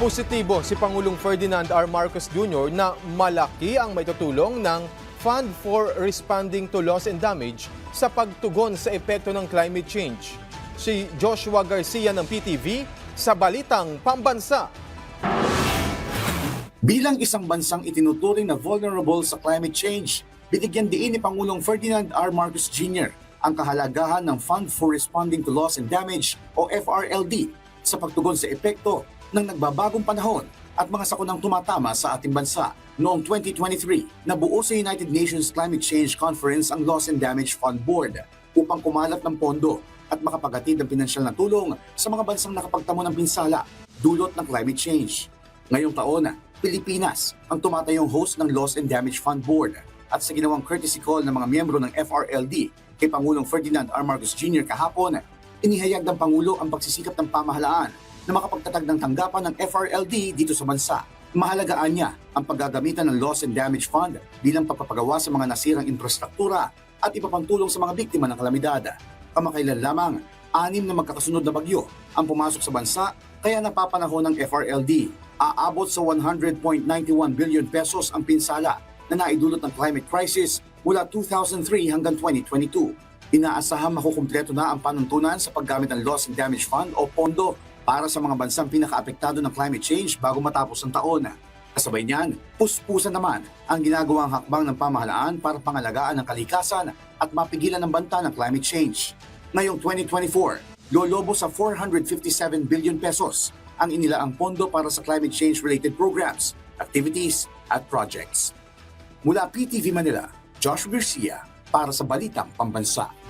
Positibo si Pangulong Ferdinand R. Marcos Jr. na malaki ang maitutulong ng Fund for Responding to Loss and Damage sa pagtugon sa epekto ng climate change. Si Joshua Garcia ng PTV sa Balitang Pambansa. Bilang isang bansang itinuturing na vulnerable sa climate change, binigyan diin ni Pangulong Ferdinand R. Marcos Jr. ang kahalagahan ng Fund for Responding to Loss and Damage o FRLD sa pagtugon sa epekto ng nagbabagong panahon at mga sakunang tumatama sa ating bansa. Noong 2023, nabuo sa United Nations Climate Change Conference ang Loss and Damage Fund Board upang kumalat ng pondo at makapagatid ng pinansyal na tulong sa mga bansang nakapagtamo ng pinsala dulot ng climate change. Ngayong taon, Pilipinas ang tumatayong host ng Loss and Damage Fund Board at sa ginawang courtesy call ng mga miyembro ng FRLD kay Pangulong Ferdinand R. Marcos Jr. kahapon, inihayag ng Pangulo ang pagsisikap ng pamahalaan na makapagtatag ng tanggapan ng FRLD dito sa bansa. Mahalagaan niya ang paggagamitan ng Loss and Damage Fund bilang pagpapagawa sa mga nasirang infrastruktura at ipapantulong sa mga biktima ng kalamidad. Kamakailan lamang, 6 na magkakasunod na bagyo ang pumasok sa bansa kaya napapanahon ng FRLD. Aabot sa 100.91 billion pesos ang pinsala na naidulot ng climate crisis mula 2003 hanggang 2022. Inaasahang makukumpleto na ang panuntunan sa paggamit ng Loss and Damage Fund o pondo para sa mga bansang pinakaapektado ng climate change bago matapos ang taon. Kasabay niyan, puspusan naman ang ginagawang hakbang ng pamahalaan para pangalagaan ng kalikasan at mapigilan ang banta ng climate change. Ngayong 2024, lolobo sa 457 billion pesos ang inilaang pondo para sa climate change-related programs, activities at projects. Mula PTV Manila, Joshua Garcia para sa Balitang Pambansa.